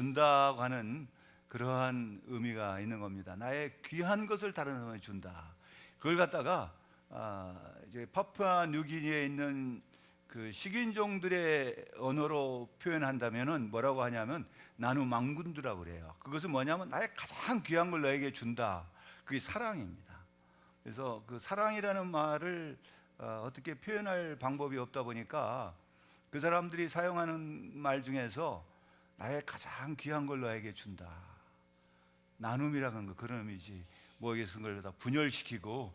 준다고 하는 그러한 의미가 있는 겁니다. 나의 귀한 것을 다른 사람에게 준다. 그걸 갖다가 이제 파푸아 뉴기니에 있는 그 식인종들의 언어로 표현한다면은 뭐라고 하냐면 나누망군두라고 그래요. 그것은 뭐냐면 나의 가장 귀한 걸 너에게 준다. 그게 사랑입니다. 그래서 그 사랑이라는 말을 어떻게 표현할 방법이 없다 보니까 그 사람들이 사용하는 말 중에서 나의 가장 귀한 걸 너에게 준다. 나눔이라는 거 그런 의미지. 뭐에게 쓴 걸 다 분열시키고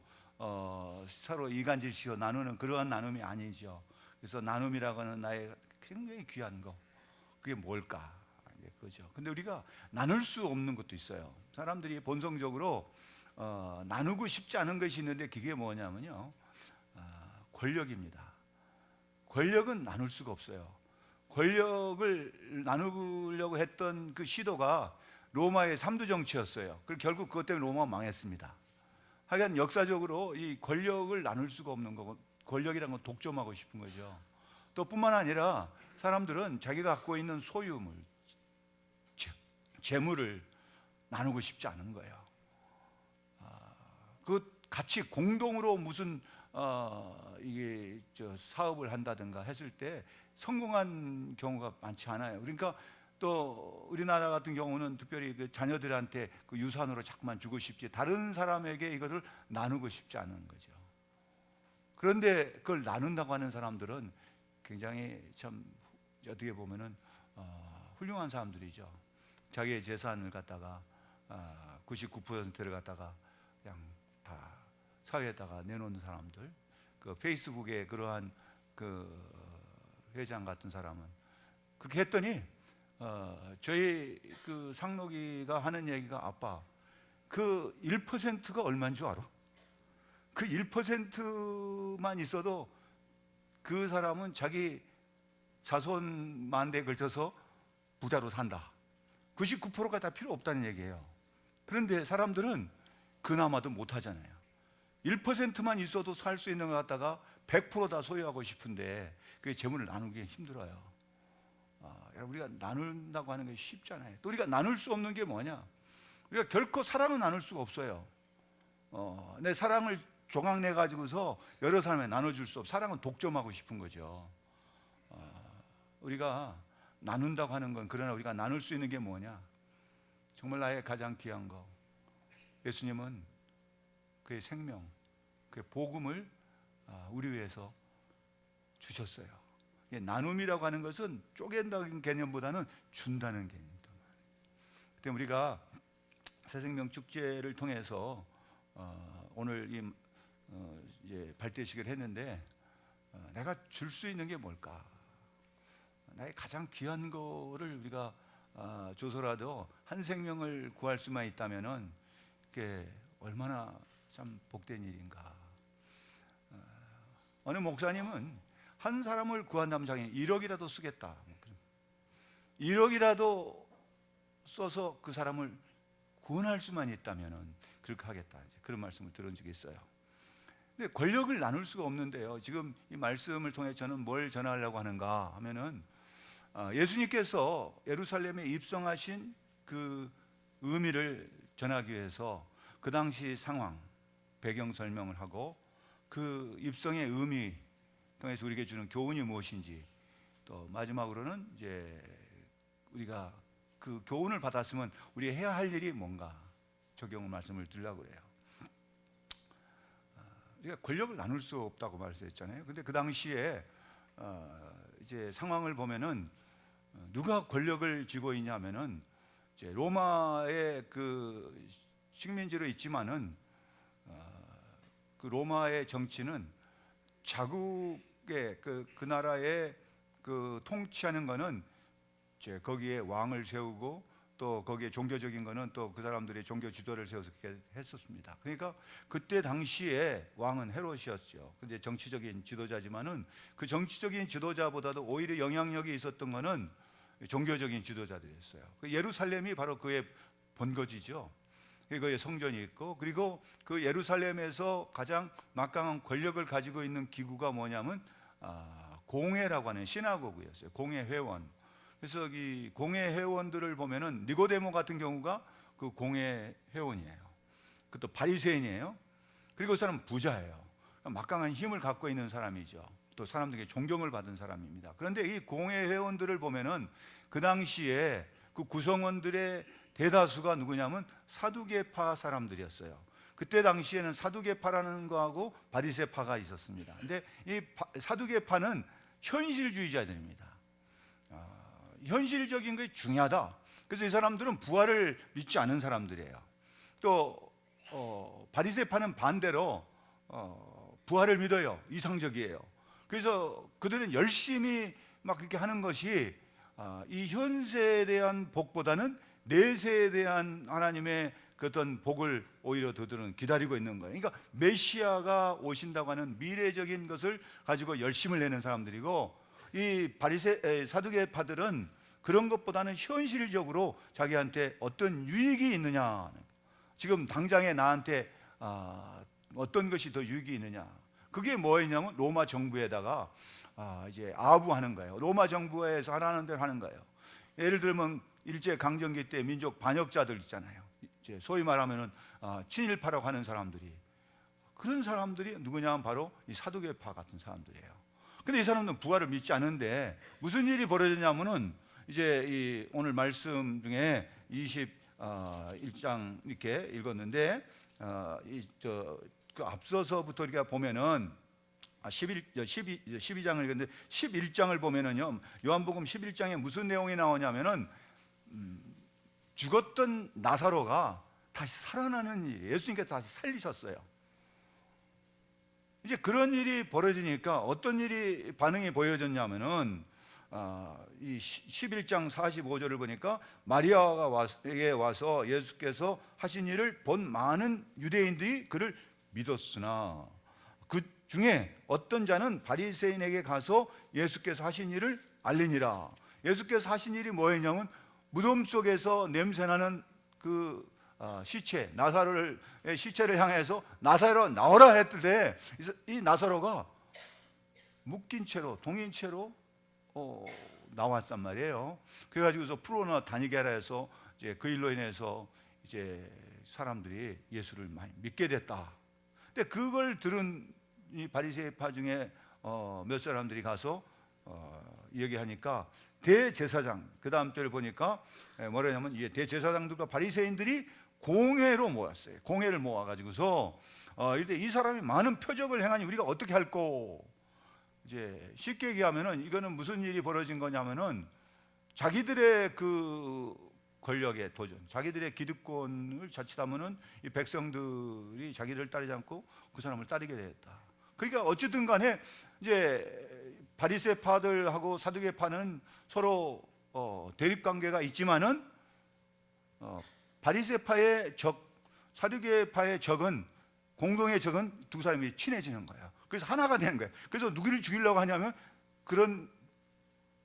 서로 이간질시켜 나누는 그러한 나눔이 아니죠. 그래서 나눔이라고 하는 나의 굉장히 귀한 거, 그게 뭘까? 그죠. 근데 우리가 나눌 수 없는 것도 있어요. 사람들이 본성적으로 나누고 싶지 않은 것이 있는데 그게 뭐냐면요, 권력입니다. 권력은 나눌 수가 없어요. 권력을 나누려고 했던 그 시도가 로마의 삼두 정치였어요. 그리고 결국 그것 때문에 로마가 망했습니다. 하여간 역사적으로 이 권력을 나눌 수가 없는 거고, 권력이란 건 독점하고 싶은 거죠. 또 뿐만 아니라 사람들은 자기가 갖고 있는 소유물, 재물을 나누고 싶지 않은 거예요. 그 같이 공동으로 무슨 이게 사업을 한다든가 했을 때 성공한 경우가 많지 않아요. 그러니까 또 우리나라 같은 경우는 특별히 그 자녀들한테 그 유산으로 자꾸만 주고 싶지, 다른 사람에게 이것을 나누고 싶지 않은 거죠. 그런데 그걸 나눈다고 하는 사람들은 굉장히 참 어떻게 보면은 훌륭한 사람들이죠. 자기의 재산을 갖다가 99%를 갖다가 그냥 다 사회에다가 내놓는 사람들. 그 페이스북에 그러한 그 회장 같은 사람은 그렇게 했더니 저희 그 상록이가 하는 얘기가, 아빠 그 1%가 얼마인 줄 알아? 그 1%만 있어도 그 사람은 자기 자손 만대에 걸쳐서 부자로 산다. 99%가 다 필요 없다는 얘기예요. 그런데 사람들은 그나마도 못하잖아요. 1%만 있어도 살 수 있는 것 같다가 100% 다 소유하고 싶은데 그 재물을 나누기 힘들어요. 우리가 나눈다고 하는 게 쉽잖아요. 또 우리가 나눌 수 없는 게 뭐냐? 우리가 결코 사랑을 나눌 수가 없어요. 내 사랑을 조각내 가지고서 여러 사람에 나눠줄 수 없어. 사랑은 독점하고 싶은 거죠. 우리가 나눈다고 하는 건, 그러나 우리가 나눌 수 있는 게 뭐냐? 정말 나의 가장 귀한 거, 예수님은 그의 생명, 그의 복음을 우리 위해서 주셨어요. 나눔이라고 하는 것은 쪼갠다는 개념보다는 준다는 개념입니다. 때문에 우리가 새생명 축제를 통해서 오늘 이제 발대식을 했는데, 내가 줄 수 있는 게 뭘까? 나의 가장 귀한 거를 우리가 줘서라도 한 생명을 구할 수만 있다면은 그게 얼마나 참 복된 일인가. 어느 목사님은 한 사람을 구한다면 자기는 1억이라도 쓰겠다. 1억이라도 써서 그 사람을 구원할 수만 있다면은 그렇게 하겠다. 그런 말씀을 들은 적이 있어요. 근데 권력을 나눌 수가 없는데요. 지금 이 말씀을 통해 저는 뭘 전하려고 하는가 하면은, 예수님께서 예루살렘에 입성하신 그 의미를 전하기 위해서 그 당시 상황, 배경 설명을 하고 그 입성의 의미 통해서 우리에게 주는 교훈이 무엇인지, 또 마지막으로는 이제 우리가 그 교훈을 받았으면 우리 해야 할 일이 뭔가 적용 말씀을 드리려고 그래요. 우리가 권력을 나눌 수 없다고 말씀했잖아요. 근데 그 당시에 이제 상황을 보면은 누가 권력을 쥐고 있냐면은 이제 로마의 그 식민지로 있지만은 그 로마의 정치는 자국의 그 나라의 그 통치하는 거는 이제 거기에 왕을 세우고, 또 거기에 종교적인 거는 또 그 사람들의 종교 지도를 세워서 그렇게 했었습니다. 그러니까 그때 당시에 왕은 헤롯이었죠. 근데 정치적인 지도자지만은 그 정치적인 지도자보다도 오히려 영향력이 있었던 거는 종교적인 지도자들이었어요. 예루살렘이 바로 그의 본거지죠. 거기에 성전이 있고, 그리고 그 예루살렘에서 가장 막강한 권력을 가지고 있는 기구가 뭐냐면 공회라고 하는 시나고그였어요. 공회 회원. 그래서 이 공회 회원들을 보면은 니고데모 같은 경우가 그 공회 회원이에요. 그것도 바리새인이에요. 그리고 그 사람은 부자예요. 막강한 힘을 갖고 있는 사람이죠. 또 사람들에게 존경을 받은 사람입니다. 그런데 이 공회 회원들을 보면은 그 당시에 그 구성원들의 대다수가 누구냐면 사두개파 사람들이었어요. 그때 당시에는 사두개파라는 거하고 바리새파가 있었습니다. 근데 이 사두개파는 현실주의자들입니다. 현실적인 것이 중요하다. 그래서 이 사람들은 부활을 믿지 않은 사람들이에요. 또 바리새파는 반대로 부활을 믿어요. 이상적이에요. 그래서 그들은 열심히 막 그렇게 하는 것이 이 현세에 대한 복보다는 내세에 대한 하나님의 그 어떤 복을 오히려 그들은 기다리고 있는 거예요. 그러니까 메시아가 오신다고 하는 미래적인 것을 가지고 열심을 내는 사람들이고, 이 사두개파들은 그런 것보다는 현실적으로 자기한테 어떤 유익이 있느냐, 지금 당장에 나한테 어떤 것이 더 유익이 있느냐, 그게 뭐였냐면 로마 정부에다가 이제 아부하는 거예요. 로마 정부에서 하라는 대로 하는 거예요. 예를 들면 일제 강점기 때 민족 반역자들 있잖아요. 이제 소위 말하면은 친일파라고 하는 사람들이, 그런 사람들이 누구냐면 바로 이 사두개파 같은 사람들이에요. 근데 이 사람들은 부활을 믿지 않는데 무슨 일이 벌어졌냐면은 이제 이 오늘 말씀 중에 21장 이렇게 읽었는데 그 앞서서부터 우리가 보면은 12장을 읽었는데 11장을 보면은요, 요한복음 11장에 무슨 내용이 나오냐면은 죽었던 나사로가 다시 살아나는 일이, 예수님께서 다시 살리셨어요. 이제 그런 일이 벌어지니까 어떤 일이 반응이 보여졌냐면은 이 11장 45절을 보니까 마리아가 에게 와서 예수께서 하신 일을 본 많은 유대인들이 그를 믿었으나 그 중에 어떤 자는 바리새인에게 가서 예수께서 하신 일을 알리니라. 예수께서 하신 일이 뭐였냐면 무덤 속에서 냄새나는 그 시체, 나사로의 시체를 향해서 나사로 나오라 했을 때 이 나사로가 묶인 채로, 동인 채로 나왔단 말이에요. 그래가지고서 프로나 다니게 하라 해서 이제 그 일로 인해서 이제 사람들이 예수를 많이 믿게 됐다. 근데 그걸 들은 이 바리새파 중에 몇 사람들이 가서 얘기하니까 대제사장, 그 다음 절을 보니까 뭐라냐면 이 대제사장들과 바리새인들이 공회로 모였어요. 공회를 모아가지고서 이때 이 사람이 많은 표적을 행하니 우리가 어떻게 할꼬? 이제 쉽게 얘기하면은 이거는 무슨 일이 벌어진 거냐면은 자기들의 그 권력의 도전, 자기들의 기득권을 자칫하면은 이 백성들이 자기를 따르지 않고 그 사람을 따르게 됐다. 그러니까 어쨌든 간에 이제 바리새파들하고 사두개파는 서로 대립 관계가 있지만은 바리새파의 적, 사두개파의 적은, 공동의 적은 두 사람이 친해지는 거예요. 그래서 하나가 되는 거예요. 그래서 누구를 죽이려고 하냐면 그런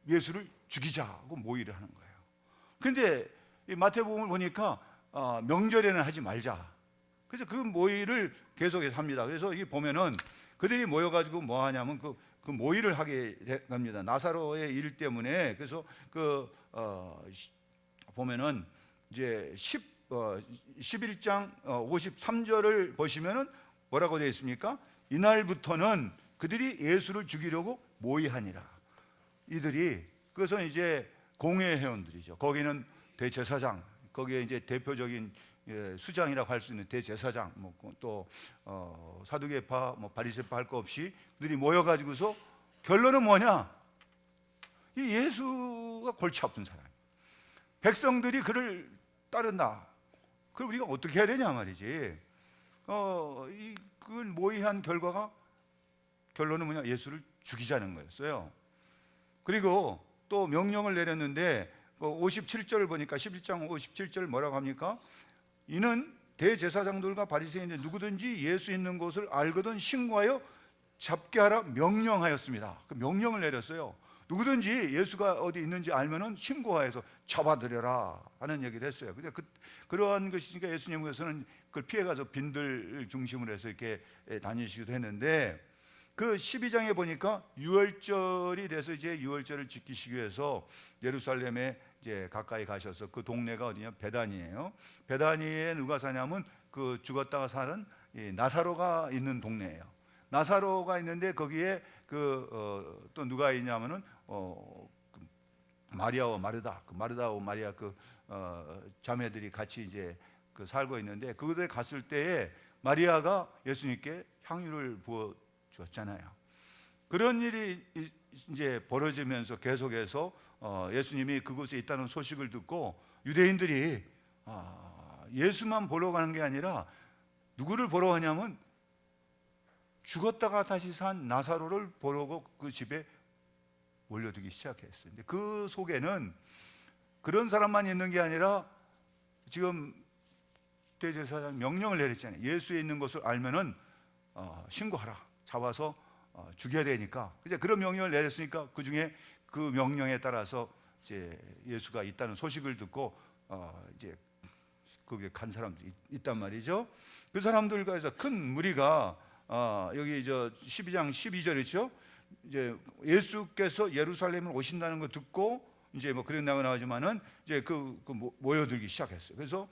예수를 죽이자고 모의를 하는 거예요. 그런데 이 마태복음을 보니까 명절에는 하지 말자. 그래서 그 모의를 계속해서 합니다. 그래서 이 보면은 그들이 모여가지고 뭐 하냐면 그 모의를 하게 됩니다. 나사로의 일 때문에. 그래서 보면은 이제 11장 53절을 보시면은 뭐라고 되어 있습니까? 이날부터는 그들이 예수를 죽이려고 모의하니라. 이들이, 그것은 이제 공회 회원들이죠. 거기는 대제사장, 거기에 이제 대표적인 수장이라고 할 수 있는 대제사장, 또 사두개파, 바리새파 할 거 없이 그들이 모여가지고서 결론은 뭐냐? 이 예수가 골치 아픈 사람, 백성들이 그를 따른다. 그럼 우리가 어떻게 해야 되냐 말이지. 그걸 모의한 결과가, 결론은 뭐냐? 예수를 죽이자는 거였어요. 그리고 또 명령을 내렸는데 57절을 보니까 11장 57절 뭐라고 합니까? 이는 대제사장들과 바리새인들 누구든지 예수 있는 곳을 알거든 신고하여 잡게 하라 명령하였습니다. 그 명령을 내렸어요. 누구든지 예수가 어디 있는지 알면은 신고하여서 잡아들여라 하는 얘기를 했어요. 근데 그러한 것이니까 예수님께서는 그걸 피해가서 빈들 중심으로 해서 이렇게 다니시기도 했는데, 그 12장에 보니까 유월절이 돼서 이제 유월절을 지키시기 위해서 예루살렘에 이제 가까이 가셔서 그 동네가 어디냐? 베다니예요. 베다니에 누가 사냐면 그 죽었다가 사는 이 나사로가 있는 동네예요. 나사로가 있는데 거기에 또 누가 있냐면은 그 마리아와 마르다, 그 마르다와 마리아 자매들이 같이 이제 살고 있는데 그곳에 갔을 때에 마리아가 예수님께 향유를 부어 주었잖아요. 그런 일이 이제 벌어지면서 계속해서 예수님이 그곳에 있다는 소식을 듣고 유대인들이 예수만 보러 가는 게 아니라 누구를 보러 가냐면 죽었다가 다시 산 나사로를 보러 그 집에 몰려들기 시작했어요. 근데 그 속에는 그런 사람만 있는 게 아니라 지금 대제사장 명령을 내렸잖아요. 예수에 있는 것을 알면은 신고하라. 잡아서 죽여야 되니까. 이제 그런 명령을 내렸으니까 그 중에 그 명령에 따라서 이제 예수가 있다는 소식을 듣고 이제 거기에 간 사람들이 있단 말이죠. 그 사람들과 해서 큰 무리가 여기 12장 12절이죠. 이제 예수께서 예루살렘을 오신다는 거 듣고 이제 뭐 그런 나오지만은 이제 모여들기 시작했어요. 그래서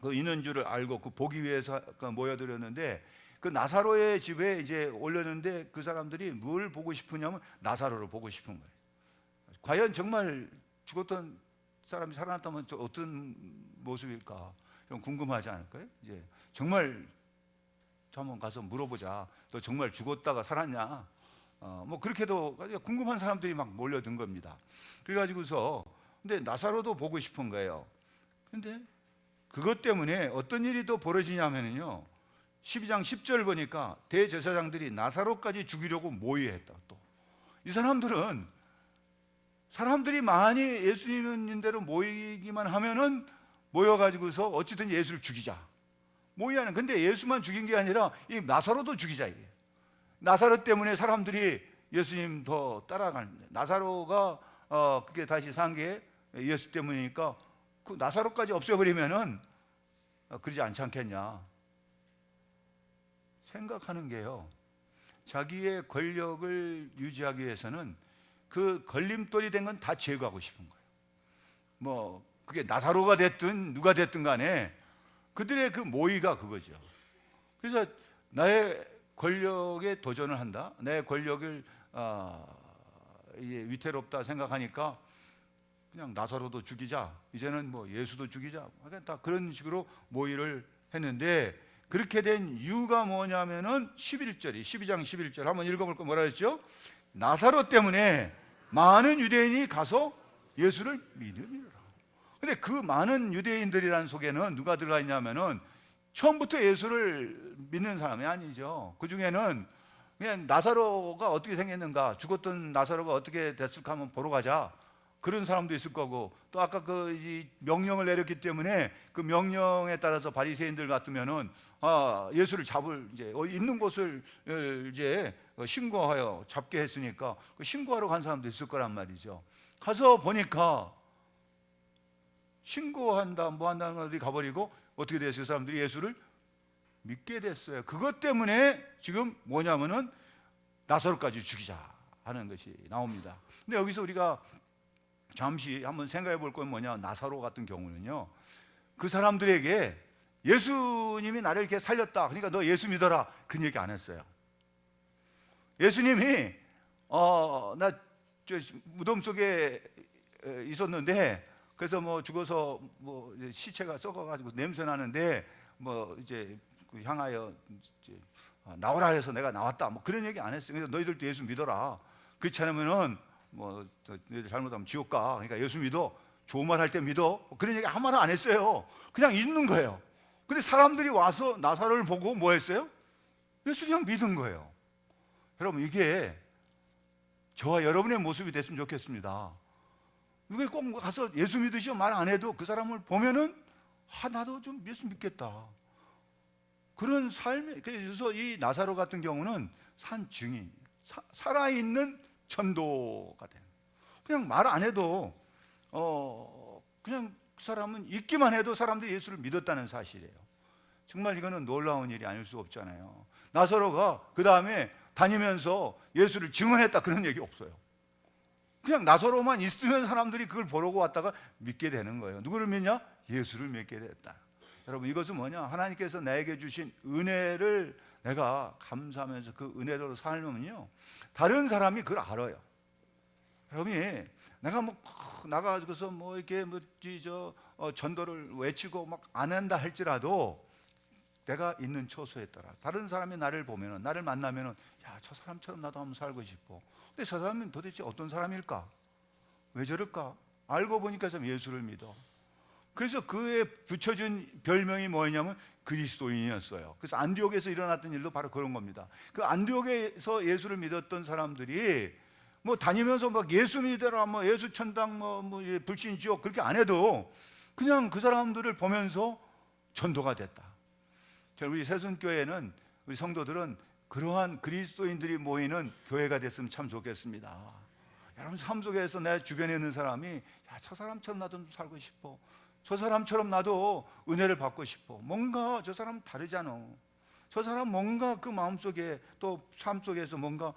그 있는 줄을 알고 그 보기 위해서 모여들었는데 그 나사로의 집에 이제 올렸는데 그 사람들이 뭘 보고 싶으냐면 나사로를 보고 싶은 거예요. 과연 정말 죽었던 사람이 살아났다면 어떤 모습일까? 좀 궁금하지 않을까요? 이제 정말 한번 가서 물어보자. 너 정말 죽었다가 살았냐? 뭐 그렇게도 궁금한 사람들이 막 몰려든 겁니다. 그래가지고서 근데 나사로도 보고 싶은 거예요. 근데 그것 때문에 어떤 일이 또 벌어지냐면요. 12장 10절 보니까 대제사장들이 나사로까지 죽이려고 모의했다. 또 이 사람들이 많이 예수님 있는 대로 모이기만 하면은 모여가지고서 어찌든 예수를 죽이자 모의하는. 근데 예수만 죽인 게 아니라 이 나사로도 죽이자 이게. 나사로 때문에 사람들이 예수님 더 따라가는. 나사로가 그게 다시 산 게 예수 때문이니까 그 나사로까지 없애버리면은 그러지 않지 않겠냐 생각하는 게요. 자기의 권력을 유지하기 위해서는 그 걸림돌이 된 건 다 제거하고 싶은 거예요. 뭐 그게 나사로가 됐든 누가 됐든 간에 그들의 그 모의가 그거죠. 그래서 나의 권력에 도전을 한다. 내 권력을 이게 위태롭다 생각하니까 그냥 나사로도 죽이자. 이제는 뭐 예수도 죽이자. 다 그런 식으로 모의를 했는데 그렇게 된 이유가 뭐냐면은 12장 11절 한번 읽어볼까. 뭐라 했죠? 나사로 때문에 많은 유대인이 가서 예수를 믿음이라. 근데 그 많은 유대인들이라는 속에는 누가 들어가 있냐면은 처음부터 예수를 믿는 사람이 아니죠. 그 중에는 그냥 나사로가 어떻게 생겼는가, 죽었던 나사로가 어떻게 됐을까 한번 보러 가자. 그런 사람도 있을 거고, 또 아까 이 명령을 내렸기 때문에 그 명령에 따라서 바리새인들 같으면은 예수를 잡을 이제 있는 곳을 이제 신고하여 잡게 했으니까 그 신고하러 간 사람도 있을 거란 말이죠. 가서 보니까 신고한다 뭐 한다는 어디 가버리고 어떻게 됐어요? 사람들이 예수를 믿게 됐어요. 그것 때문에 지금 뭐냐면은 나사로까지 죽이자 하는 것이 나옵니다. 근데 여기서 우리가 잠시 한번 생각해 볼 건 뭐냐. 나사로 같은 경우는요, 그 사람들에게 예수님이 나를 이렇게 살렸다, 그러니까 너 예수 믿어라, 그 얘기 안 했어요. 예수님이 나 무덤 속에 있었는데 그래서 뭐 죽어서 뭐 시체가 썩어가지고 냄새 나는데 뭐 이제 향하여 이제 나오라 해서 내가 나왔다, 뭐 그런 얘기 안 했어요. 그래서 너희들도 예수 믿어라. 그렇지 않으면은 뭐 너희들 잘못하면 지옥 가. 그러니까 예수 믿어. 좋은 말 할 때 믿어. 그런 얘기 아무 말 안 했어요. 그냥 있는 거예요. 근데 사람들이 와서 나사로를 보고 뭐 했어요? 예수 그냥 믿은 거예요. 여러분, 이게 저와 여러분의 모습이 됐으면 좋겠습니다. 누가 꼭 가서 예수 믿으시오 말 안 해도 그 사람을 보면은 나도 좀 예수 믿겠다. 그런 삶에. 그래서 이 나사로 같은 경우는 산 증인, 살아있는 전도가 된. 그냥 말 안 해도 그냥 그 사람은 있기만 해도 사람들이 예수를 믿었다는 사실이에요. 정말 이거는 놀라운 일이 아닐 수 없잖아요. 나사로가 그 다음에 다니면서 예수를 증언했다 그런 얘기 없어요. 그냥 나사로만 있으면 사람들이 그걸 보러고 왔다가 믿게 되는 거예요. 누구를 믿냐? 예수를 믿게 됐다. 여러분, 이것은 뭐냐? 하나님께서 나에게 주신 은혜를 내가 감사하면서 그 은혜로 살면요, 다른 사람이 그걸 알아요. 여러분이 내가 뭐 나가서 뭐 이렇게 전도를 외치고 막 안 한다 할지라도 내가 있는 처소에 따라 다른 사람이 나를 보면은, 나를 만나면은, 야, 저 사람처럼 나도 한번 살고 싶어. 근데 저 사람은 도대체 어떤 사람일까? 왜 저럴까? 알고 보니까 참 예수를 믿어. 그래서 그에 붙여준 별명이 뭐였냐면 그리스도인이었어요. 그래서 안디옥에서 일어났던 일도 바로 그런 겁니다. 그 안디옥에서 예수를 믿었던 사람들이 뭐 다니면서 막 예수 믿어라, 뭐 예수 천당, 뭐 불신 지옥 그렇게 안 해도 그냥 그 사람들을 보면서 전도가 됐다. 우리 새순교회는, 우리 성도들은 그러한 그리스도인들이 모이는 교회가 됐으면 참 좋겠습니다. 여러분 삶 속에서 내 주변에 있는 사람이, 야, 저 사람처럼 나도 좀 살고 싶어. 저 사람처럼 나도 은혜를 받고 싶어. 뭔가 저 사람 다르잖아. 저 사람 뭔가 그 마음속에 또 삶 속에서 뭔가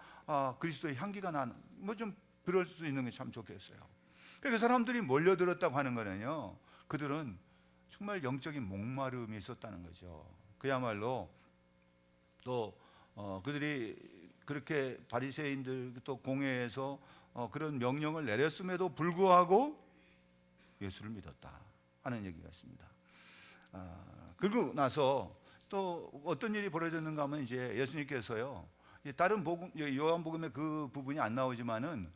그리스도의 향기가 나는, 뭐 좀 그럴 수 있는 게 참 좋겠어요. 그 사람들이 몰려들었다고 하는 거는요, 그들은 정말 영적인 목마름이 있었다는 거죠. 그야말로 또 그들이 그렇게 바리새인들 또 공회에서 그런 명령을 내렸음에도 불구하고 예수를 믿었다 하는 얘기가 있습니다. 그리고 나서 또 어떤 일이 벌어졌는가 하면, 이제 예수님께서요, 다른 복음, 요한복음에 그 부분이 안 나오지만은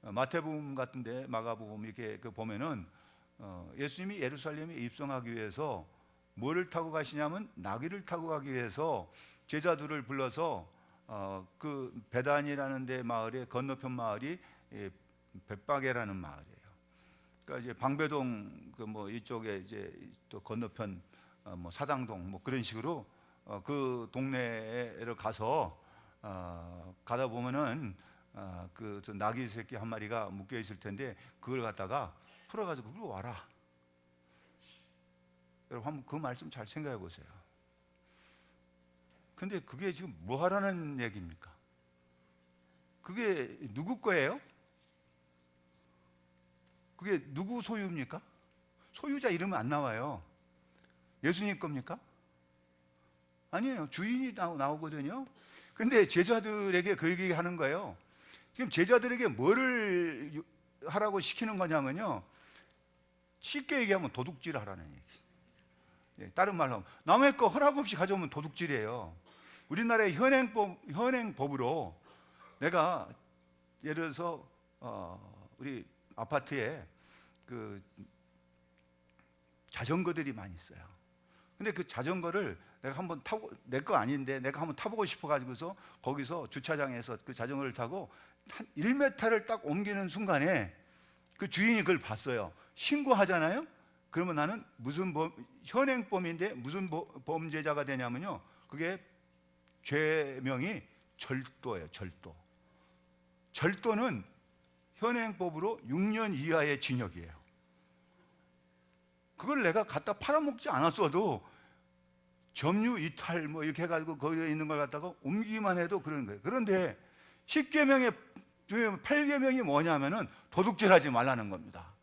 마태복음 같은데, 마가복음 이렇게 보면은 예수님이 예루살렘에 입성하기 위해서 뭐를 타고 가시냐면 나귀를 타고 가기 위해서 제자들을 불러서 그 베단이라는 데 마을의 건너편 마을이 벳바게라는 마을이에요. 그러니까 이제 방배동 그 뭐 이쪽에 이제 또 건너편 뭐 사당동 뭐 그런 식으로 그 동네를 가서 가다 보면은 그 나귀 새끼 한 마리가 묶여 있을 텐데, 그걸 갖다가 풀어가지고 그걸 와라. 여러분 한번 그 말씀 잘 생각해 보세요. 근데 그게 지금 뭐 하라는 얘기입니까? 그게 누구 거예요? 그게 누구 소유입니까? 소유자 이름은 안 나와요. 예수님 겁니까? 아니에요. 주인이 나오거든요. 근데 제자들에게 그 얘기 하는 거예요. 지금 제자들에게 뭐를 하라고 시키는 거냐면요, 쉽게 얘기하면 도둑질 하라는 얘기. 다른 말로 하면 남의 거 허락 없이 가져오면 도둑질이에요. 우리나라의 현행법으로 내가 예를 들어서 우리 아파트에 그 자전거들이 많이 있어요. 근데 그 자전거를 내가 한번 타고, 내 거 아닌데 내가 한번 타보고 싶어 가지고서 거기서 주차장에서 그 자전거를 타고 한 1m를 딱 옮기는 순간에 그 주인이 그걸 봤어요. 신고하잖아요. 그러면 나는 무슨 현행범인데 무슨 범죄자가 되냐면요, 그게 죄명이 절도예요. 절도는 현행법으로 6년 이하의 징역이에요. 그걸 내가 갖다 팔아먹지 않았어도 점유 이탈 뭐 이렇게 해가지고 거기에 있는 걸 갖다가 옮기기만 해도 그런 거예요. 그런데 10계명의 8계명이 뭐냐면은 도둑질하지 말라는 겁니다.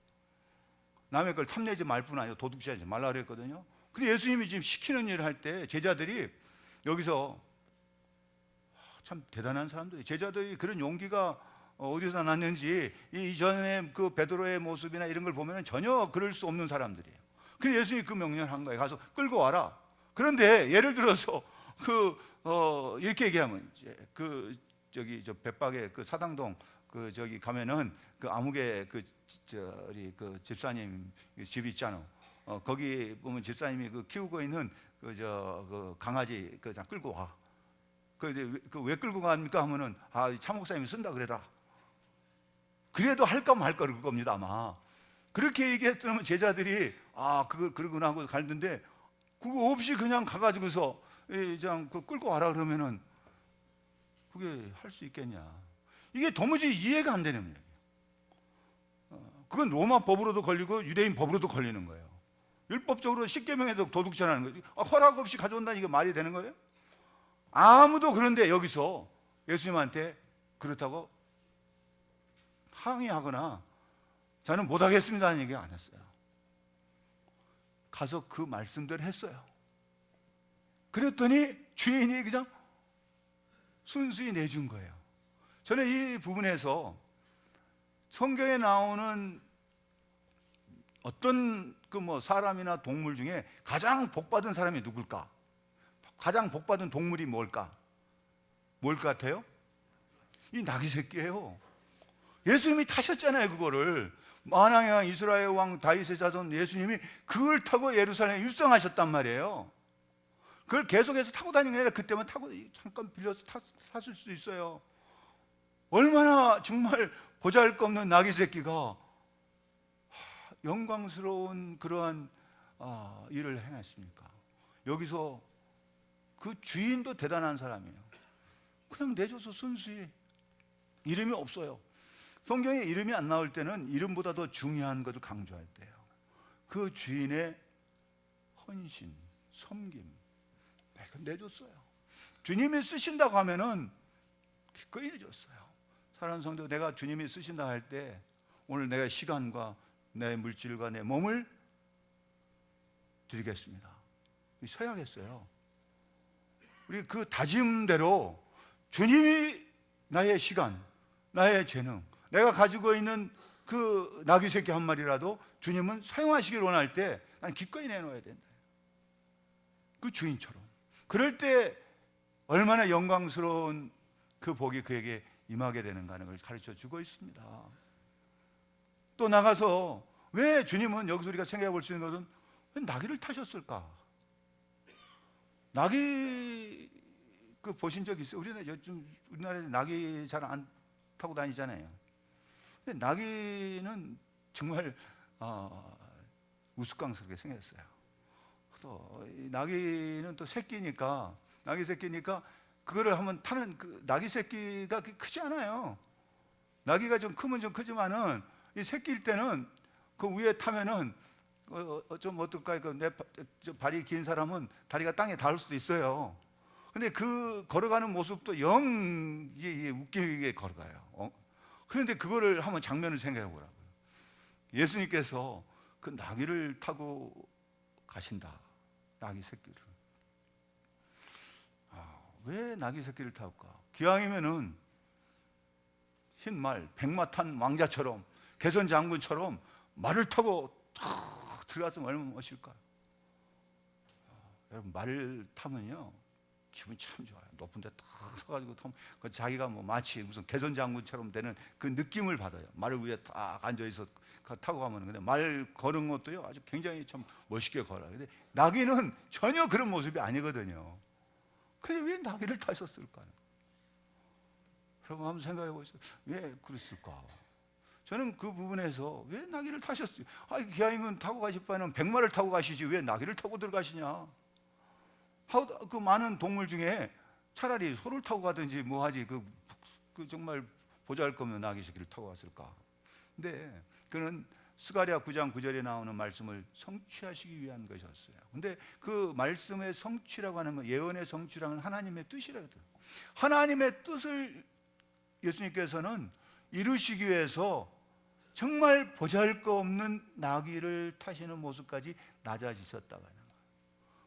남의 걸 탐내지 말 뿐 아니라 도둑질하지 말라 그랬거든요. 근데 예수님이 지금 시키는 일을 할 때 제자들이 여기서 참 대단한 사람들이, 제자들이 그런 용기가 어디서 났는지 이전에 그 베드로의 모습이나 이런 걸 보면 전혀 그럴 수 없는 사람들이에요. 그래서 예수님이 그 명령을 한 거예요. 가서 끌고 와라. 그런데 예를 들어서 이렇게 얘기하면, 저 벳박에 그 사당동 저기 가면은 그 아무개 그 집사님 집 있잖아. 거기 보면 집사님이 그 키우고 있는 그 강아지 끌고 와. 왜 끌고 갑니까 하면은 차 목사님이 쓴다 그래라. 그래도 할까 말까 그럴 겁니다 아마. 그렇게 얘기했더니 제자들이 그러구나 하고 갔는데, 그거 없이 그냥 가가지고서 그냥 끌고 와라 그러면은 그게 할 수 있겠냐? 이게 도무지 이해가 안 되는 얘기예요. 그건 로마 법으로도 걸리고 유대인 법으로도 걸리는 거예요. 율법적으로 10계명에도 도둑질하는 거죠. 허락 없이 가져온다는 이게 말이 되는 거예요? 아무도. 그런데 여기서 예수님한테 그렇다고 항의하거나 저는 못하겠습니다는 얘기 안 했어요. 가서 그 말씀대로 했어요. 그랬더니 주인이 그냥 순수히 내준 거예요. 저는 이 부분에서 성경에 나오는 어떤 사람이나 동물 중에 가장 복받은 사람이 누굴까? 가장 복받은 동물이 뭘까? 뭘 같아요? 이 나귀 새끼예요. 예수님이 타셨잖아요. 그거를 만왕의 왕 이스라엘 왕 다윗의 자손 예수님이 그걸 타고 예루살렘에 입성하셨단 말이에요. 그걸 계속해서 타고 다니는 게 아니라 그때만 타고 잠깐 빌려서 탔을 수도 있어요. 얼마나 정말 보잘것없는 나귀 새끼가 영광스러운 그러한 일을 행했습니까? 여기서 그 주인도 대단한 사람이에요. 그냥 내줘서 순수히. 이름이 없어요. 성경에 이름이 안 나올 때는 이름보다 더 중요한 것을 강조할 때예요. 그 주인의 헌신, 섬김 내줬어요. 주님이 쓰신다고 하면은 기꺼이 내줬어요. 사랑하는 성도, 내가 주님이 쓰신다 할 때 오늘 내가 시간과 내 물질과 내 몸을 드리겠습니다. 서야겠어요. 우리 그 다짐대로 주님이 나의 시간, 나의 재능, 내가 가지고 있는 그 나귀 새끼 한 마리라도 주님은 사용하시길 원할 때 난 기꺼이 내놓아야 된다. 그 주인처럼. 그럴 때 얼마나 영광스러운 그 복이 그에게 임하게 되는가 하는 걸 가르쳐 주고 있습니다. 또 나가서 왜 주님은 여기서 우리가 생각해 볼 수 있는 것은 왜 나귀를 타셨을까? 나귀 보신 적 있어요? 우리나라에 나귀 잘 안 타고 다니잖아요. 근데 나귀는 정말 우스꽝스럽게 생겼어요. 또 나귀는 또 새끼니까 나귀 새끼니까 그거를 한번 타는 그 나귀 새끼가 크지 않아요. 나귀가 좀 크면 좀 크지만은 이 새끼일 때는 그 위에 타면은 좀 어떨까? 내 발이 긴 사람은 다리가 땅에 닿을 수도 있어요. 근데 그 걸어가는 모습도 영 웃기게 걸어가요. 그런데 그거를 한번 장면을 생각해 보라고요. 예수님께서 그 나귀를 타고 가신다. 나귀 새끼를. 왜 나귀 새끼를 타올까? 기왕이면은 흰 말, 백마 탄 왕자처럼 개선 장군처럼 말을 타고 들어갔으면 얼마나 멋일까? 여러분, 말을 타면요 기분이 참 좋아요. 높은 데 탁 서가지고 타면 자기가 마치 무슨 개선 장군처럼 되는 그 느낌을 받아요. 말을 위에 딱 앉아있어 타고 가면. 근데 말 거는 것도요 아주 굉장히 참 멋있게 걸어요. 근데 나귀는 전혀 그런 모습이 아니거든요. 근데 왜 나귀를 타셨을까요? 여러분 한번 생각해 보세요. 왜 그랬을까? 저는 그 부분에서 왜 나귀를 타셨어요? 기왕이면 타고 가실 바에는 백마를 타고 가시지 왜 나귀를 타고 들어가시냐? 그 많은 동물 중에 차라리 소를 타고 가든지 뭐 하지 그 정말 보잘것없는 나귀 새끼를 타고 갔을까? 근데 그는 스가랴 9장 9절에 나오는 말씀을 성취하시기 위한 것이었어요. 근데 그 말씀의 성취라고 하는 건 예언의 성취라는 하나님의 뜻이라거든요. 하나님의 뜻을 예수님께서는 이루시기 위해서 정말 보잘것없는 나귀를 타시는 모습까지 낮아지셨다고 하는 거예요.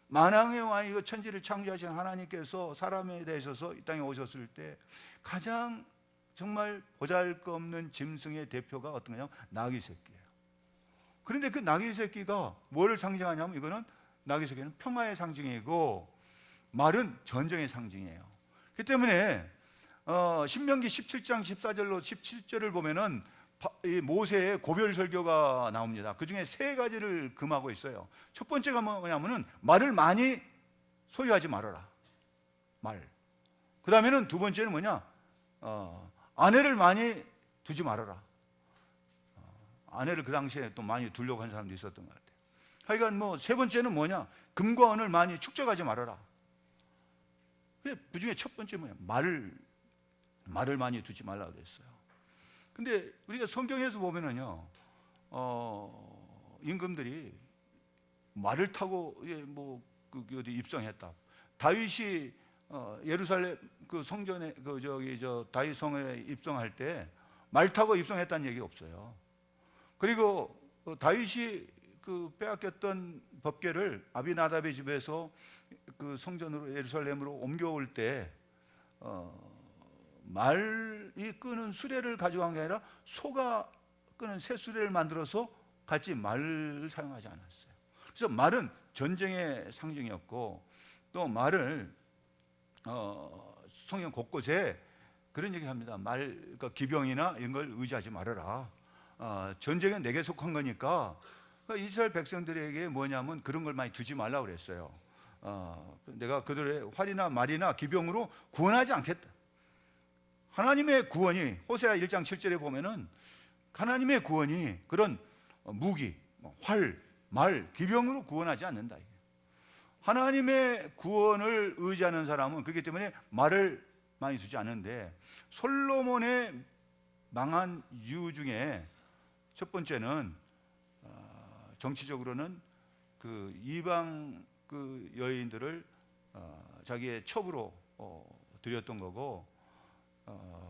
만왕의 왕이고 천지를 창조하신 하나님께서 사람에 대해서 이 땅에 오셨을 때 가장 정말 보잘것없는 짐승의 대표가 어떤 거냐면 나귀 새끼예요. 그런데 그 나귀 새끼가 뭐를 상징하냐면 이거는 나귀 새끼는 평화의 상징이고 말은 전쟁의 상징이에요. 그렇기 때문에 신명기 17장 14절로 17절을 보면은 모세의 고별 설교가 나옵니다. 그 중에 세 가지를 금하고 있어요. 첫 번째가 뭐냐면은 말을 많이 소유하지 말아라. 말. 그 다음에는 두 번째는 뭐냐? 아내를 많이 두지 말아라. 아내를 그 당시에 또 많이 두려고 한 사람도 있었던 것 같아요. 하여간 세 번째는 뭐냐? 금과 은을 많이 축적하지 말아라. 그 중에 첫 번째 뭐냐? 말을 많이 두지 말라고 그랬어요. 근데 우리가 성경에서 보면은요, 임금들이 말을 타고 어디 입성했다. 다윗이 예루살렘 그 성전에 저 다윗 성에 입성할 때 말 타고 입성했다는 얘기 없어요. 그리고 다윗이 그 빼앗겼던 법궤를 아비나답의 집에서 그 성전으로 예루살렘으로 옮겨올 때 말이 끄는 수레를 가져간 게 아니라 소가 끄는 새 수레를 만들어서 같이 말을 사용하지 않았어요. 그래서 말은 전쟁의 상징이었고, 또 말을 성경 곳곳에 그런 얘기를 합니다. 그러니까 기병이나 이런 걸 의지하지 말아라. 전쟁은 내게 속한 거니까. 그러니까 이스라엘 백성들에게 뭐냐면 그런 걸 많이 두지 말라고 그랬어요. 내가 그들의 활이나 말이나 기병으로 구원하지 않겠다. 하나님의 구원이 호세아 1장 7절에 보면은 하나님의 구원이 그런 무기, 활, 말, 기병으로 구원하지 않는다. 하나님의 구원을 의지하는 사람은 그렇기 때문에 말을 많이 쓰지 않는데, 솔로몬의 망한 이유 중에 첫 번째는 정치적으로는 그 이방 그 여인들을 자기의 첩으로 들였던 거고,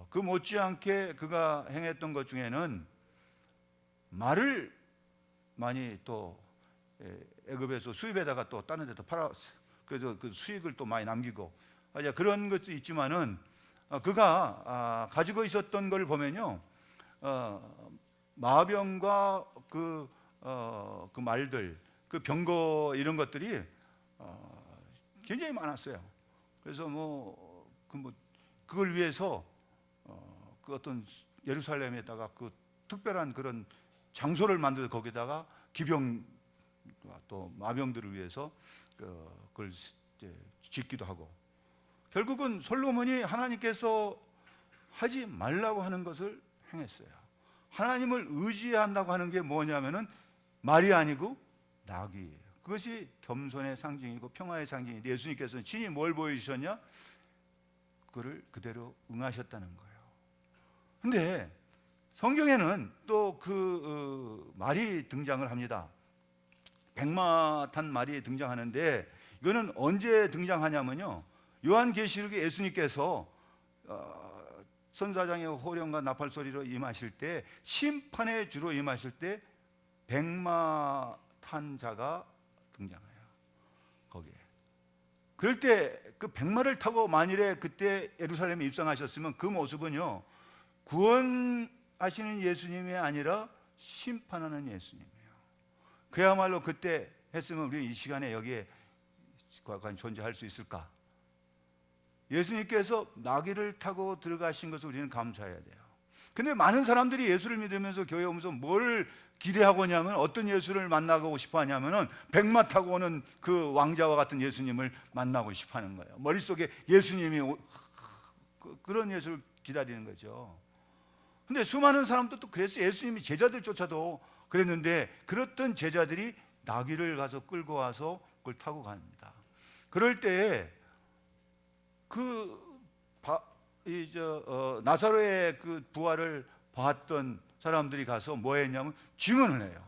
그 못지않게 그가 행했던 것 중에는 말을 많이 또 애굽에서 수입에다가 또 다른 데도 팔았어요. 그래서 그 수익을 또 많이 남기고 그런 것도 있지만은 그가 가지고 있었던 걸 보면요, 마병과 그 말들, 그 병거 이런 것들이 굉장히 많았어요. 그래서 그걸 위해서 그 어떤 예루살렘에다가 그 특별한 그런 장소를 만들어 거기다가 기병과 또 마병들을 위해서 그걸 짓기도 하고, 결국은 솔로몬이 하나님께서 하지 말라고 하는 것을 행했어요. 하나님을 의지한다고 하는 게 뭐냐면은 말이 아니고 낙이에요. 그것이 겸손의 상징이고 평화의 상징인데, 예수님께서는 친히 뭘 보여주셨냐? 그를 그대로 응하셨다는 거예요. 근데 성경에는 또 그 말이 등장을 합니다. 백마탄 말이 등장하는데, 이거는 언제 등장하냐면요, 요한계시록에 예수님께서 선사장의 호령과 나팔 소리로 임하실 때, 심판의 주로 임하실 때 백마탄 자가 등장해요. 거기에. 그럴 때 그 백마를 타고 만일에 그때 예루살렘에 입성하셨으면 그 모습은요, 구원하시는 예수님이 아니라 심판하는 예수님이에요. 그야말로 그때 했으면 우리 이 시간에 여기에 과연 존재할 수 있을까? 예수님께서 나귀를 타고 들어가신 것을 우리는 감사해야 돼요. 근데 많은 사람들이 예수를 믿으면서 교회 오면서 뭘 기대하고 오냐면, 어떤 예수를 만나고 싶어 하냐면은 백마 타고 오는 그 왕자와 같은 예수님을 만나고 싶어 하는 거예요. 머릿속에 예수님이 그런 예수를 기다리는 거죠. 근데 수많은 사람도 또 그랬어요. 예수님이 제자들조차도 그랬는데, 그랬던 제자들이 나귀를 가서 끌고 와서 그걸 타고 갑니다. 그럴 때에 나사로의 그 부활을 봤던 사람들이 가서 뭐 했냐면 증언을 해요.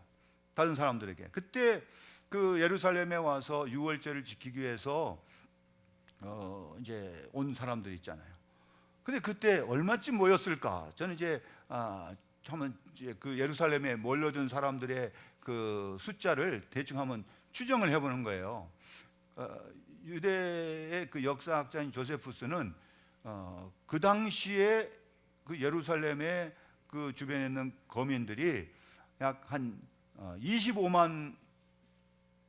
다른 사람들에게. 그때 그 예루살렘에 와서 유월절을 지키기 위해서 이제 온 사람들 있잖아요. 근데 그때 얼마쯤 모였을까? 저는 이제 한번 이제 그 예루살렘에 몰려든 사람들의 그 숫자를 대충 한번 추정을 해보는 거예요. 유대의 그 역사학자인 조세푸스는 그 당시에 그 예루살렘의 그 주변에 있는 거민들이 약 한 25만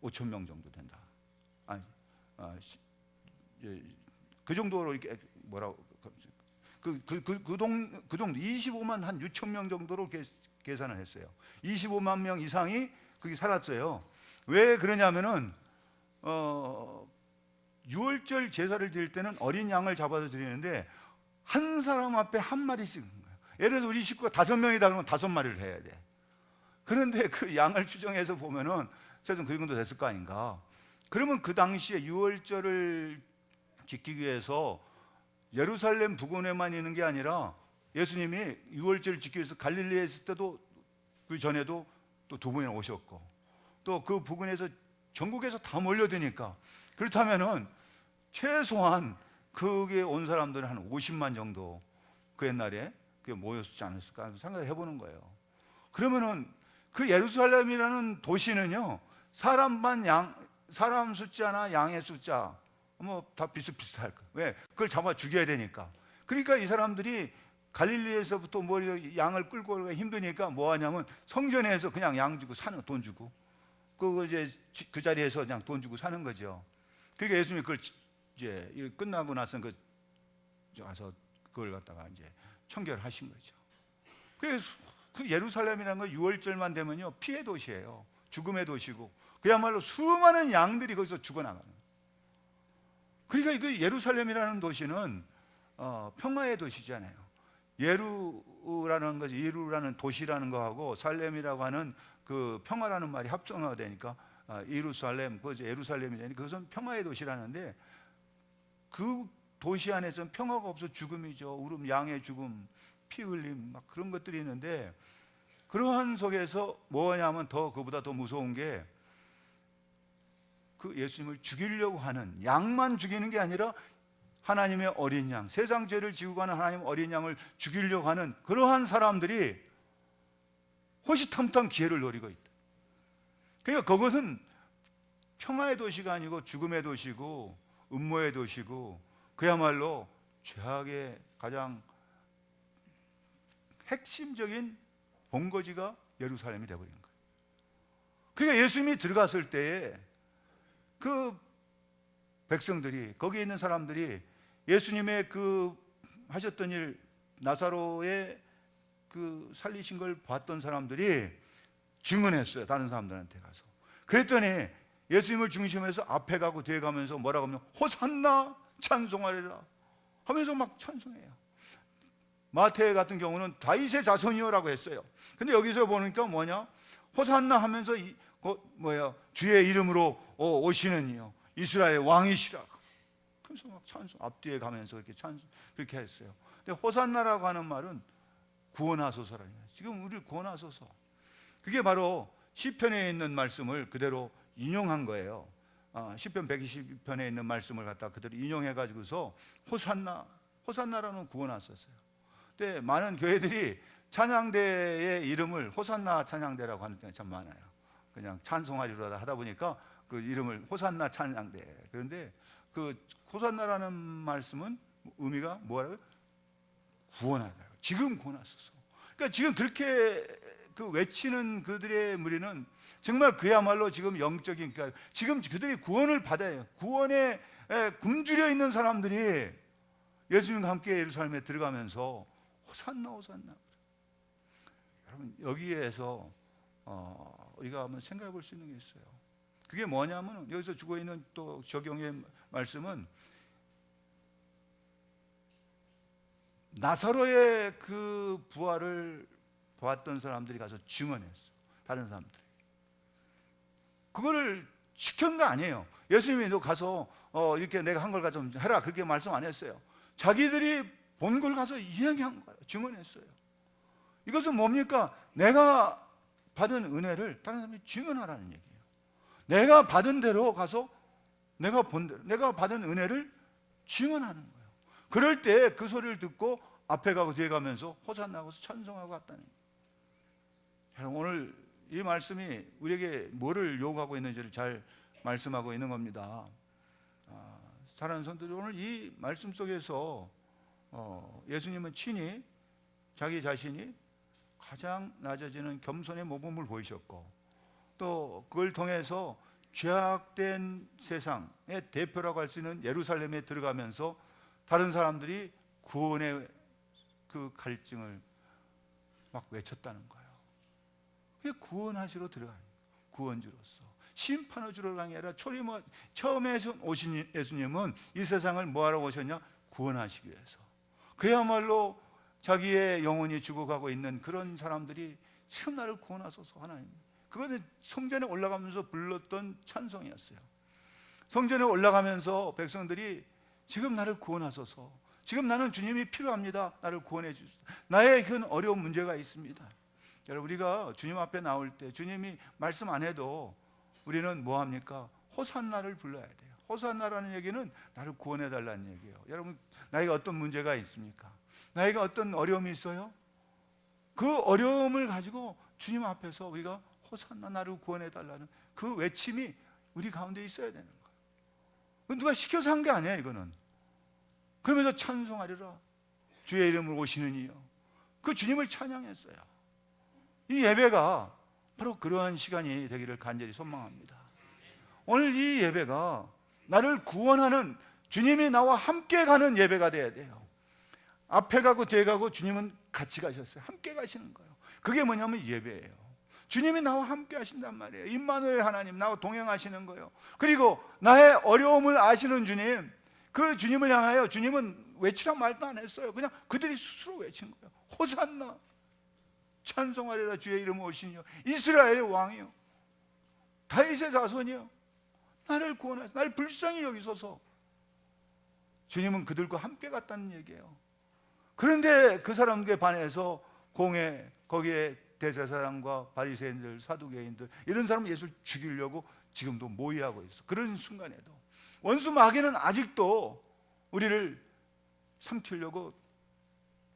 5천 명 정도 된다. 그 정도로 이렇게 그 정도 25만 한 6천 명 정도로 계산을 했어요. 25만 명 이상이 거기 살았어요. 왜 그러냐면은 유월절 제사를 드릴 때는 어린 양을 잡아서 드리는데 한 사람 앞에 한 마리씩. 예를 들어서 우리 식구가 5명이다 그러면 5마리를 해야 돼. 그런데 그 양을 추정해서 보면은 최소한 그 정도 됐을 거 아닌가. 그러면 그 당시에 유월절을 지키기 위해서 예루살렘 부근에만 있는 게 아니라, 예수님이 유월절을 지키기 위해서 갈릴리에 있을 때도 그 전에도 또 2번이나 오셨고, 또 그 부근에서 전국에서 다 몰려드니까, 그렇다면은 최소한 그게 온 사람들은 한 50만 정도 그 옛날에 그게 모였지 않았을까 생각을 해보는 거예요. 그러면은 그 예루살렘이라는 도시는요, 사람 숫자나 양의 숫자 뭐 다 비슷비슷할 거예요. 왜? 그걸 잡아 죽여야 되니까. 그러니까 이 사람들이 갈릴리에서부터 뭐 양을 끌고 오기가 힘드니까 뭐 하냐면 성전에서 그냥 양 주고 사는, 돈 주고 그 이제 그 자리에서 그냥 돈 주고 사는 거죠. 그러니까 예수님이 그걸 이제 끝나고 나서 그 가서 그걸 갖다가 이제 청결하신 거죠. 그래서 그 예루살렘이라는 건 6월절만 되면요, 피해 도시예요. 죽음의 도시고 그야말로 수많은 양들이 거기서 죽어나가는 거예요. 그러니까 그 예루살렘이라는 도시는 평화의 도시잖아요. 예루라는 거지, 예루라는 도시라는 거하고 살렘이라고 하는 그 평화라는 말이 합성화가 되니까 예루살렘, 그것이 예루살렘이 되니까 그것은 평화의 도시라는데, 그 도시 안에서는 평화가 없어 죽음이죠. 울음, 양의 죽음, 피 흘림, 막 그런 것들이 있는데, 그러한 속에서 뭐냐면 더 그보다 더 무서운 게 그 예수님을 죽이려고 하는, 양만 죽이는 게 아니라 하나님의 어린 양, 세상 죄를 지고 가는 하나님의 어린 양을 죽이려고 하는 그러한 사람들이 호시탐탐 기회를 노리고 있다. 그러니까 그것은 평화의 도시가 아니고 죽음의 도시고 음모의 도시고 그야말로 죄악의 가장 핵심적인 본거지가 예루살렘이 되어버린 거예요. 그러니까 예수님이 들어갔을 때에 그 백성들이, 거기에 있는 사람들이 예수님의 그 하셨던 일, 나사로의 그 살리신 걸 봤던 사람들이 증언했어요. 다른 사람들한테 가서. 그랬더니 예수님을 중심해서 앞에 가고 뒤에 가면서 뭐라고 하면 호산나 찬송하리라 하면서 막 찬송해요. 마태 같은 경우는 다윗의 자손이요라고 했어요. 근데 여기서 보니까 뭐냐, 호산나 하면서 주의 이름으로 오시는 이요 이스라엘 왕이시라. 그래서 막 찬송, 앞뒤에 가면서 이렇게 찬송 그렇게 했어요. 근데 호산나라고 하는 말은 구원하소서라는 거예요. 지금 우리를 구원하소서. 그게 바로 시편에 있는 말씀을 그대로 인용한 거예요. 시편 120편에 있는 말씀을 갖다 그대로 인용해 가지고서 호산나라는 구원하소서요. 근데 많은 교회들이 찬양대의 이름을 호산나 찬양대라고 하는 데가 참 많아요. 그냥 찬송하리로다 하다 보니까 그 이름을 호산나 찬양대. 그런데 그 호산나라는 말씀은 의미가 뭐라고요? 구원하다. 지금 구원하소서. 그러니까 지금 그렇게 그 외치는 그들의 무리는 정말 그야말로 지금 영적인, 그러니까 지금 그들이 구원을 받아요. 구원에 굶주려 있는 사람들이 예수님과 함께 예루살렘에 들어가면서 호산나 호산나. 여러분 여기에서 우리가 한번 생각해 볼 수 있는 게 있어요. 그게 뭐냐면 여기서 주고 있는 또 적용의 말씀은 나사로의 그 부활을 보았던 사람들이 가서 증언했어. 다른 사람들이. 그거를 시킨 거 아니에요. 예수님이 너 가서 이렇게 내가 한 걸 가서 해라 그렇게 말씀 안 했어요. 자기들이 본 걸 가서 이야기한 거예요. 증언했어요. 이것은 뭡니까? 내가 받은 은혜를 다른 사람이 증언하라는 얘기예요. 내가 받은 대로 가서 내가 본 대로 내가 받은 은혜를 증언하는 거예요. 그럴 때 그 소리를 듣고 앞에 가고 뒤에 가면서 호산나고 찬송하고 갔다는 거예요. 여러분 오늘 이 말씀이 우리에게 뭐를 요구하고 있는지를 잘 말씀하고 있는 겁니다. 사랑하는 성도들, 오늘 이 말씀 속에서 예수님은 친히 자기 자신이 가장 낮아지는 겸손의 모범을 보이셨고, 또 그걸 통해서 죄악된 세상의 대표라고 할 수 있는 예루살렘에 들어가면서 다른 사람들이 구원의 그 갈증을 막 외쳤다는 거예요. 그게 구원하시러 들어가요. 구원주로서. 심판을 주러 가는 게 아니라 처음에 오신 예수님은 이 세상을 뭐하러 오셨냐? 구원하시기 위해서. 그야말로 자기의 영혼이 죽어가고 있는 그런 사람들이 지금 나를 구원하소서 하나님. 그거는 성전에 올라가면서 불렀던 찬송이었어요. 성전에 올라가면서 백성들이 지금 나를 구원하소서. 지금 나는 주님이 필요합니다. 나를 구원해 주소서. 나의 큰 어려운 문제가 있습니다. 여러분 우리가 주님 앞에 나올 때 주님이 말씀 안 해도 우리는 뭐 합니까? 호산나를 불러야 돼요. 호산나라는 얘기는 나를 구원해 달라는 얘기예요. 여러분, 나에게 어떤 문제가 있습니까? 나에게 어떤 어려움이 있어요? 그 어려움을 가지고 주님 앞에서 우리가 호산나, 나를 구원해 달라는 그 외침이 우리 가운데 있어야 되는 거예요. 누가 시켜서 한 게 아니에요, 이거는. 그러면서 찬송하리라 주의 이름을 오시는 이요, 그 주님을 찬양했어요. 이 예배가 바로 그러한 시간이 되기를 간절히 소망합니다. 오늘 이 예배가 나를 구원하는, 주님이 나와 함께 가는 예배가 돼야 돼요. 앞에 가고 뒤에 가고 주님은 같이 가셨어요. 함께 가시는 거예요. 그게 뭐냐면 예배예요. 주님이 나와 함께 하신단 말이에요. 임마누엘 하나님, 나와 동행하시는 거예요. 그리고 나의 어려움을 아시는 주님, 그 주님을 향하여 주님은 외치란 말도 안 했어요. 그냥 그들이 스스로 외친 거예요. 호산나, 찬송하리라 주의 이름 오시니요, 이스라엘의 왕이요, 다윗의 자손이요, 나를 구원하소서, 나를 불쌍히 여기소서. 주님은 그들과 함께 갔다는 얘기예요. 그런데 그 사람들에 반해서 거기에 대제사장과 바리새인들, 사두개인들, 이런 사람은 예수를 죽이려고 지금도 모의하고 있어. 그런 순간에도 원수 마귀는 아직도 우리를 삼키려고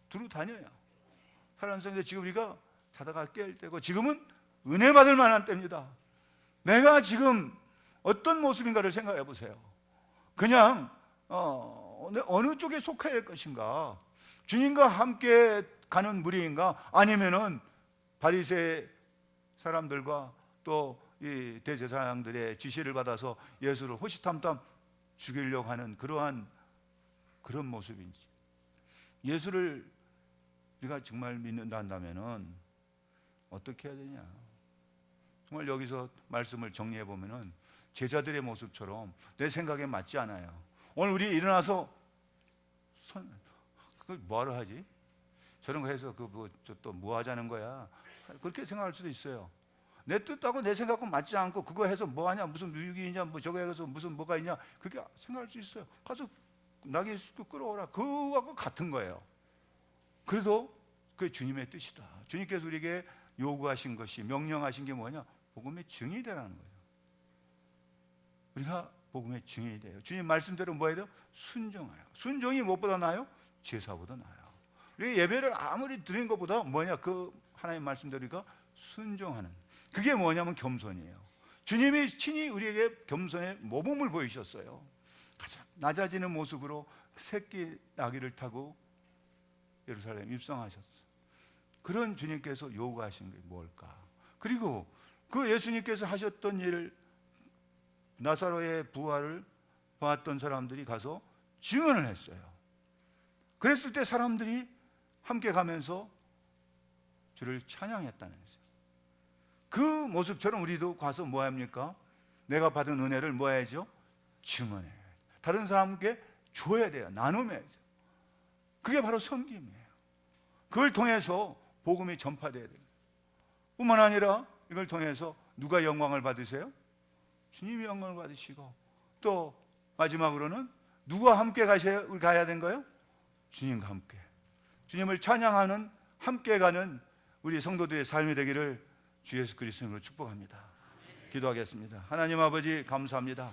두루 다녀요. 살아가는 속에 지금 우리가 자다가 깨일 때고, 지금은 은혜 받을 만한 때입니다. 내가 지금 어떤 모습인가를 생각해 보세요. 그냥 어느 쪽에 속해야 할 것인가? 주님과 함께 가는 무리인가? 아니면은 바리새 사람들과 또 이 대제사장들의 지시를 받아서 예수를 호시탐탐 죽이려고 하는 그런 모습인지. 예수를 우리가 정말 믿는다 한다면은 어떻게 해야 되냐? 정말 여기서 말씀을 정리해 보면은 제자들의 모습처럼 내 생각에 맞지 않아요. 오늘 우리 일어나서 그걸 뭐하러 하지? 저런 거 해서 또 뭐 하자는 거야? 그렇게 생각할 수도 있어요. 내 뜻하고 내 생각과 맞지 않고 그거 해서 뭐 하냐? 무슨 묘육이냐? 뭐 저거 해서 무슨 뭐가 있냐? 그렇게 생각할 수 있어요. 가서 나귀 끌어오라. 그거하고 같은 거예요. 그래도 그게 주님의 뜻이다. 주님께서 우리에게 요구하신 것이, 명령하신 게 뭐냐? 복음의 증인이 되라는 거예요. 우리가 복음의 증인이 돼요. 주님 말씀대로 뭐 해야 돼요? 순종해요. 순종이 무엇보다 나아요? 제사보다 나아요. 우리 예배를 아무리 드리는 것보다 뭐냐? 그 하나님 말씀대로 우리가 순종하는, 그게 뭐냐면 겸손이에요. 주님이 친히 우리에게 겸손의 모범을 보이셨어요. 가장 낮아지는 모습으로 새끼 나귀를 타고 예루살렘 입성하셨어요. 그런 주님께서 요구하신 게 뭘까? 그리고 그 예수님께서 하셨던 일을, 나사로의 부활을 보았던 사람들이 가서 증언을 했어요. 그랬을 때 사람들이 함께 가면서 주를 찬양했다는 거죠. 그 모습처럼 우리도 가서 뭐 합니까? 내가 받은 은혜를 뭐 해야죠? 증언해요. 다른 사람께 줘야 돼요. 나누면서. 그게 바로 섬김이에요. 그걸 통해서 복음이 전파돼야 돼요. 뿐만 아니라 이걸 통해서 누가 영광을 받으세요? 주님이 영광을 받으시고, 또 마지막으로는 누구와 함께 가야 된 거예요? 주님과 함께. 주님을 찬양하는, 함께 가는 우리 성도들의 삶이 되기를 주 예수 그리스도로 축복합니다. 기도하겠습니다. 하나님 아버지, 감사합니다.